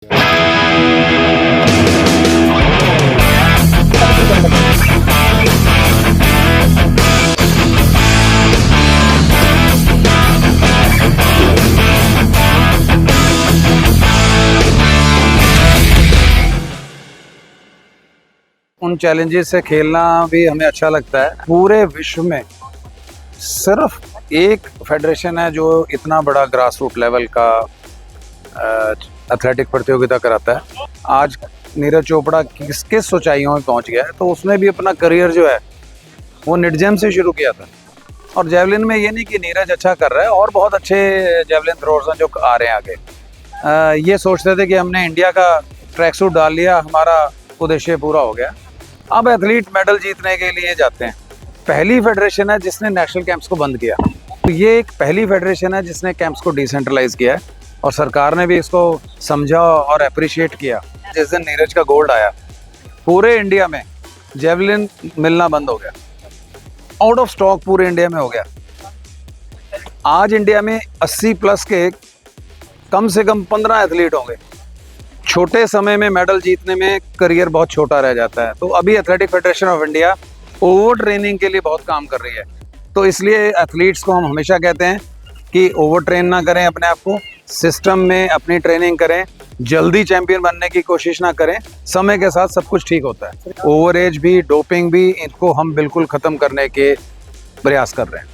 उन चैलेंजेस से खेलना भी हमें अच्छा लगता है। पूरे विश्व में सिर्फ एक फेडरेशन है जो इतना बड़ा ग्रास रूट लेवल का एथलेटिक प्रतियोगिता कराता है। आज नीरज चोपड़ा किस किस ऊंचाइयों में पहुंच गया है, तो उसने भी अपना करियर जो है वो निडजेम से शुरू किया था। और जेवलिन में ये नहीं कि नीरज अच्छा कर रहा है, और बहुत अच्छे जेवलिन थ्रोअर्स हैं जो आ रहे हैं आगे। ये सोचते थे कि हमने इंडिया का ट्रैक सूट डाल लिया, हमारा उद्देश्य पूरा हो गया। अब एथलीट मेडल जीतने के लिए जाते हैं। पहली फेडरेशन है जिसने नेशनल कैंप्स को बंद किया। तो ये एक पहली फेडरेशन है जिसने कैंप्स को डिसेंट्रलाइज किया है, और सरकार ने भी इसको समझा और अप्रिशिएट किया। जिस दिन नीरज का गोल्ड आया, पूरे इंडिया में जेवलिन मिलना बंद हो गया, आउट ऑफ स्टॉक पूरे इंडिया में हो गया। आज इंडिया में 80 प्लस के कम से कम 15 एथलीट होंगे। छोटे समय में मेडल जीतने में करियर बहुत छोटा रह जाता है। तो अभी athletic federation of India over training के लिए बहुत काम कर रही है। तो इसलिए एथलीट्स को हम हमेशा कहते हैं कि ओवर ट्रेन ना करें, अपने आप को सिस्टम में अपनी ट्रेनिंग करें, जल्दी चैंपियन बनने की कोशिश ना करें। समय के साथ सब कुछ ठीक होता है। ओवर एज भी, डोपिंग भी, इनको हम बिल्कुल खत्म करने के प्रयास कर रहे हैं।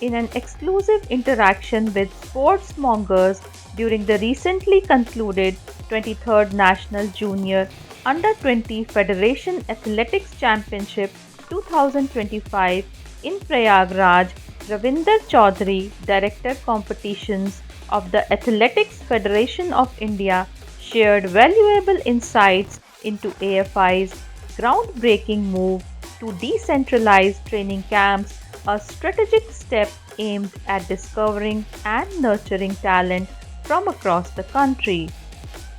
In an exclusive interaction with sportsmongers during the recently concluded 23rd National Junior Under-20 Federation Athletics Championship 2025 in Prayagraj, Ravinder Chaudhary, Director Competitions of the Athletics Federation of India, shared valuable insights into AFI's groundbreaking move to decentralize training camps, a strategic step aimed at discovering and nurturing talent from across the country.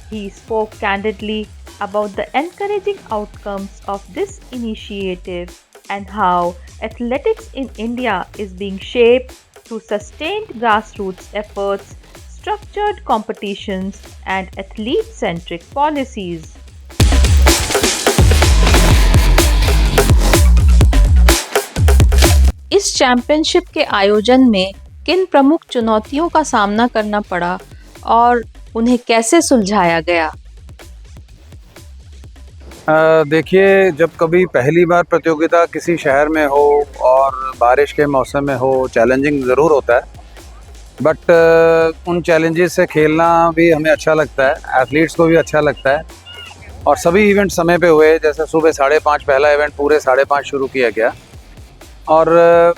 He spoke candidly about the encouraging outcomes of this initiative and how athletics in India is being shaped through sustained grassroots efforts, structured competitions, and athlete-centric policies. इस championship के आयोजन में किन प्रमुख चुनौतियों का सामना करना पड़ा और उन्हें कैसे सुलझाया गया? देखिए, जब कभी पहली बार प्रतियोगिता किसी शहर में हो और बारिश के मौसम में हो, चैलेंजिंग ज़रूर होता है। बट उन चैलेंजेस से खेलना भी हमें अच्छा लगता है, एथलीट्स को भी अच्छा लगता है। और सभी इवेंट समय पे हुए। जैसे सुबह 5:30 पहला इवेंट पूरे 5:30 शुरू किया गया। और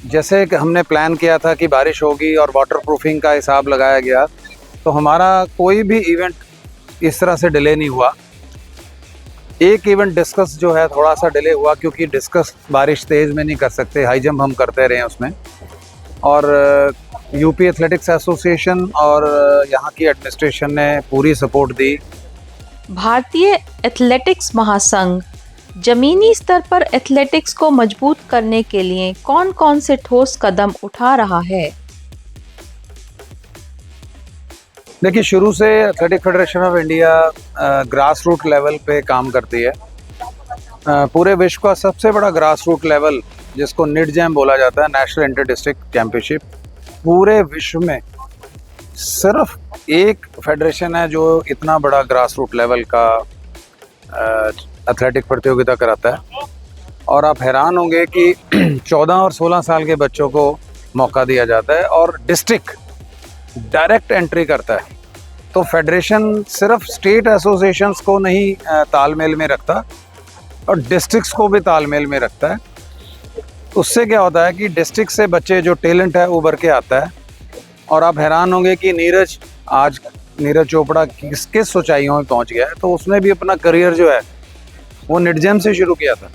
जैसे कि हमने प्लान किया था कि बारिश होगी और वाटर प्रूफिंग का हिसाब लगाया गया, तो हमारा कोई भी इवेंट इस तरह से डिले नहीं हुआ। एक इवेंट डिस्कस जो है थोड़ा सा डिले हुआ, क्योंकि डिस्कस बारिश तेज़ में नहीं कर सकते, हाई जंप हम करते रहे उसमें। और यूपी एथलेटिक्स एसोसिएशन और यहाँ की एडमिनिस्ट्रेशन ने पूरी सपोर्ट दी। भारतीय एथलेटिक्स महासंघ जमीनी स्तर पर एथलेटिक्स को मजबूत करने के लिए कौन-कौन से ठोस कदम उठा रहा है? देखिए, शुरू से athletic federation of India grass root level पे काम करती है। पूरे विश्व का सबसे बड़ा ग्रास रूट लेवल, जिसको निडजेम बोला जाता है, नेशनल इंटर डिस्ट्रिक्ट चैंपियनशिप, पूरे विश्व में सिर्फ एक फेडरेशन है जो इतना बड़ा ग्रास रूट लेवल का एथलेटिक प्रतियोगिता कराता है। और आप हैरान होंगे कि 14 और 16 साल के बच्चों को मौका दिया जाता है और डिस्ट्रिक्ट डायरेक्ट एंट्री करता है। तो फेडरेशन सिर्फ स्टेट एसोसिएशंस को नहीं तालमेल में रखता, और डिस्ट्रिक्ट्स को भी तालमेल में रखता है। उससे क्या होता है कि डिस्ट्रिक्ट से बच्चे जो टैलेंट है उभर के आता है। और आप हैरान होंगे कि नीरज चोपड़ा किस किस ऊंचाइयों में पहुंच गया है। तो उसने भी अपना करियर जो है वो निडजेम से शुरू किया था।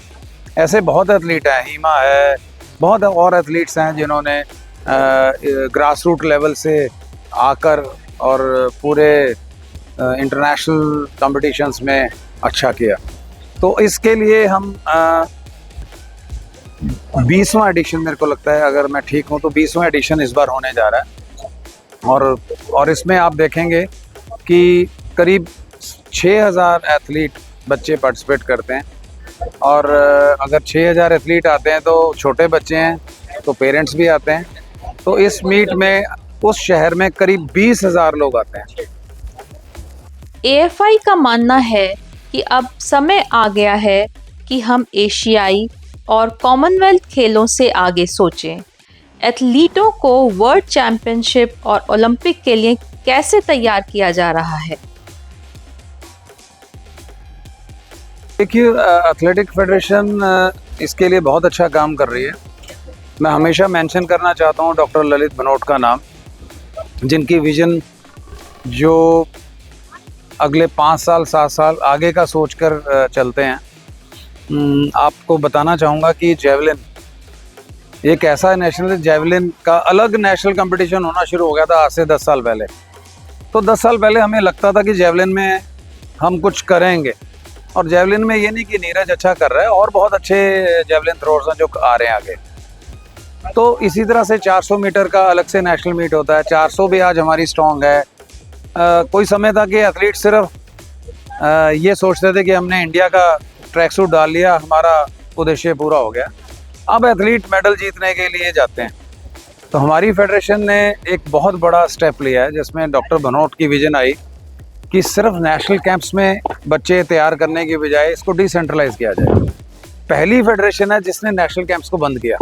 ऐसे बहुत एथलीट हैं, हीमा है, बहुत और एथलीट्स हैं जिन्होंने ग्रास रूट लेवल से आकर और पूरे इंटरनेशनल कॉम्पिटिशन्स में अच्छा किया। तो इसके लिए हम 20वां एडिशन, मेरे को लगता है, अगर मैं ठीक हूँ तो 20वां एडिशन इस बार होने जा रहा है। और इसमें आप देखेंगे कि करीब 6000 एथलीट बच्चे पार्टिसिपेट करते हैं। और अगर 6000 एथलीट आते हैं तो छोटे बच्चे हैं तो पेरेंट्स भी आते हैं। तो इस मीट में उस शहर में करीब 20,000 लोग आते हैं। AFI का मानना है कि अब समय आ गया है कि हम एशियाई और कॉमनवेल्थ खेलों से आगे सोचें। एथलीटों को वर्ल्ड चैंपियनशिप और ओलंपिक के लिए कैसे तैयार किया जा रहा है? देखिए, एथलेटिक फेडरेशन इसके लिए बहुत अच्छा काम कर रही है। मैं हमेशा मेंशन करना चाहता हूँ डॉक्टर ललित भनोट का नाम, जिनकी विजन जो अगले 5 साल 7 साल आगे का सोचकर चलते हैं। आपको बताना चाहूँगा कि जेवलिन एक ऐसा नेशनल जेवलिन का अलग नेशनल कंपटीशन होना शुरू हो गया था आज से 10 साल पहले। तो 10 साल पहले हमें लगता था कि जेवलिन में हम कुछ करेंगे, और जेवलिन में ये नहीं कि नीरज अच्छा कर रहा है, और बहुत अच्छे जेवलिन थ्रोअर्स हैं जो आ रहे हैं आगे। तो इसी तरह से 400 मीटर का अलग से नेशनल मीट होता है। 400 भी आज हमारी स्ट्रॉन्ग है। कोई समय था कि एथलीट सिर्फ ये सोचते थे कि हमने इंडिया का ट्रैक सूट डाल लिया, हमारा उद्देश्य पूरा हो गया। अब एथलीट मेडल जीतने के लिए जाते हैं। तो हमारी फेडरेशन ने एक बहुत बड़ा स्टेप लिया है, जिसमें डॉक्टर भनोट की विजन आई कि सिर्फ नेशनल कैंप्स में बच्चे तैयार करने की बजाय इसको डिसेंट्रलाइज किया जाए। पहली फेडरेशन है जिसने नेशनल कैंप्स को बंद किया।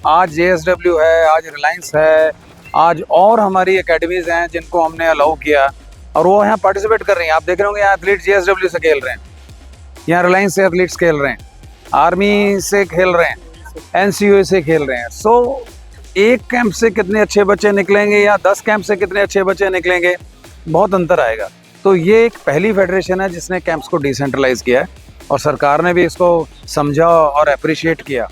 आज JSW है, आज रिलायंस है, आज और हमारी एकेडमीज़ हैं जिनको हमने अलाउ किया, और वो यहाँ पार्टिसिपेट कर रही हैं। आप देख रहे होंगे यहाँ एथलीट JSW से खेल रहे हैं, यहाँ रिलायंस से एथलीट्स खेल रहे हैं, आर्मी से खेल रहे हैं, NCUA से खेल रहे हैं। सो एक कैंप से कितने अच्छे बच्चे निकलेंगे या 10 कैंप से कितने अच्छे बच्चे निकलेंगे, बहुत अंतर आएगा। तो ये एक पहली फेडरेशन है जिसने कैंप्स को डिसेंट्रलाइज किया है, और सरकार ने भी इसको समझा और अप्रिशिएट किया,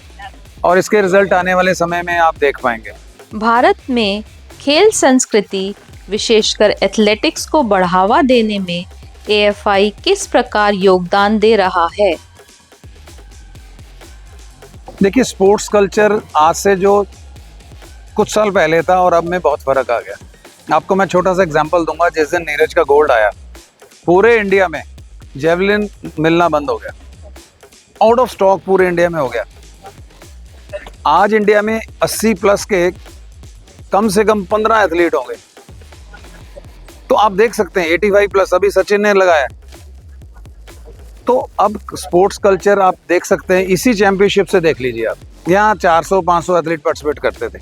और इसके रिजल्ट आने वाले समय में आप देख पाएंगे। भारत में खेल संस्कृति, विशेषकर एथलेटिक्स को बढ़ावा देने में AFI किस प्रकार योगदान दे रहा है? देखिए, स्पोर्ट्स कल्चर आज से जो कुछ साल पहले था और अब में बहुत फ़र्क आ गया। आपको मैं छोटा सा एग्जांपल दूंगा। जिस दिन नीरज का गोल्ड आया, पूरे इंडिया में जेवलिन मिलना बंद हो गया, आउट ऑफ स्टॉक पूरे इंडिया में हो गया। आज इंडिया में 80 प्लस के कम से कम 15 एथलीट होंगे। तो आप देख सकते हैं 85 प्लस अभी सचिन ने लगाया। तो अब स्पोर्ट्स कल्चर आप देख सकते हैं, इसी चैंपियनशिप से देख लीजिए आप, यहाँ 400-500 एथलीट पार्टिसिपेट करते थे,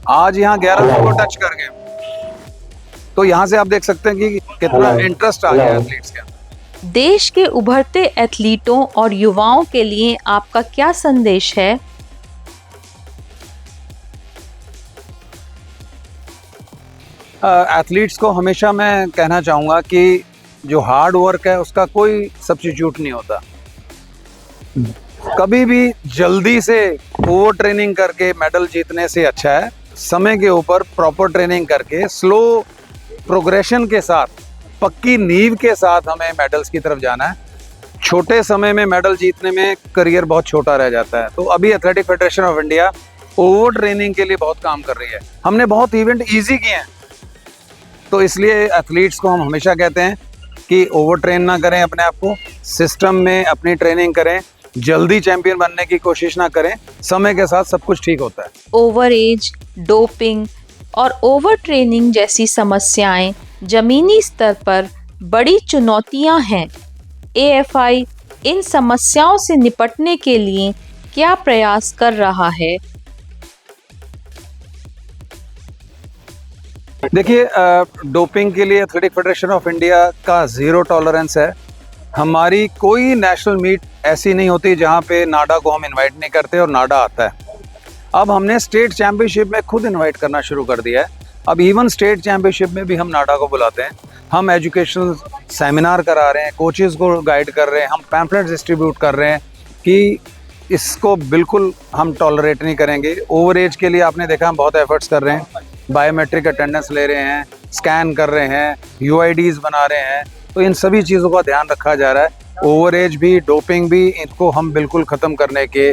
आज यहाँ 1100 को टच कर गए। तो यहाँ से आप देख सकते हैं कि कितना इंटरेस्ट आ गया एथलीट्स का। देश के उभरते एथलीटों और युवाओं के लिए आपका क्या संदेश है? एथलीट्स को हमेशा मैं कहना चाहूँगा कि जो हार्ड वर्क है उसका कोई सब्स्टिट्यूट नहीं होता। कभी भी जल्दी से ओवर ट्रेनिंग करके मेडल जीतने से अच्छा है समय के ऊपर प्रॉपर ट्रेनिंग करके स्लो प्रोग्रेशन के साथ, पक्की नींव के साथ हमें मेडल्स की तरफ जाना है। छोटे समय में मेडल जीतने में करियर बहुत छोटा रह जाता है। तो अभी athletic federation of India over training के लिए बहुत काम कर रही है। हमने बहुत इवेंट ईजी किए हैं, तो इसलिए एथलीट्स को हम हमेशा कहते हैं कि ओवर ट्रेन ना करें अपने आप को, सिस्टम में अपनी ट्रेनिंग करें, जल्दी चैंपियन बनने की कोशिश ना करें, समय के साथ सब कुछ ठीक होता है। ओवर एज, डोपिंग और ओवर ट्रेनिंग जैसी समस्याएं जमीनी स्तर पर बड़ी चुनौतियां हैं। AFI इन समस्याओं से निपटने के लिए क्या प्रयास कर रहा है? देखिए, डोपिंग के लिए एथलेटिक फेडरेशन ऑफ इंडिया का ज़ीरो टॉलरेंस है। हमारी कोई नेशनल मीट ऐसी नहीं होती जहां पे नाडा को हम इनवाइट नहीं करते और नाडा आता है। अब हमने स्टेट चैंपियनशिप में खुद इनवाइट करना शुरू कर दिया है। अब इवन स्टेट चैंपियनशिप में भी हम नाडा को बुलाते हैं। हम एजुकेशनल सेमिनार करा रहे हैं, कोचेज़ को गाइड कर रहे हैं, हम पैम्फलेट्स डिस्ट्रीब्यूट कर रहे हैं कि इसको बिल्कुल हम टॉलरेट नहीं करेंगे। ओवर एज के लिए आपने देखा हम बहुत एफर्ट्स कर रहे हैं, बायोमेट्रिक अटेंडेंस ले रहे हैं, स्कैन कर रहे हैं, UIDs बना रहे हैं। तो इन सभी चीज़ों का ध्यान रखा जा रहा है। ओवर एज भी, डोपिंग भी, इनको हम बिल्कुल ख़त्म करने के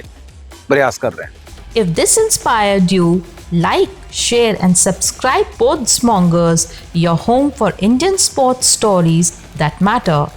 प्रयास कर रहे हैं। If this inspired you, like, share, and subscribe Sportsmongers, your home for Indian sports stories that matter.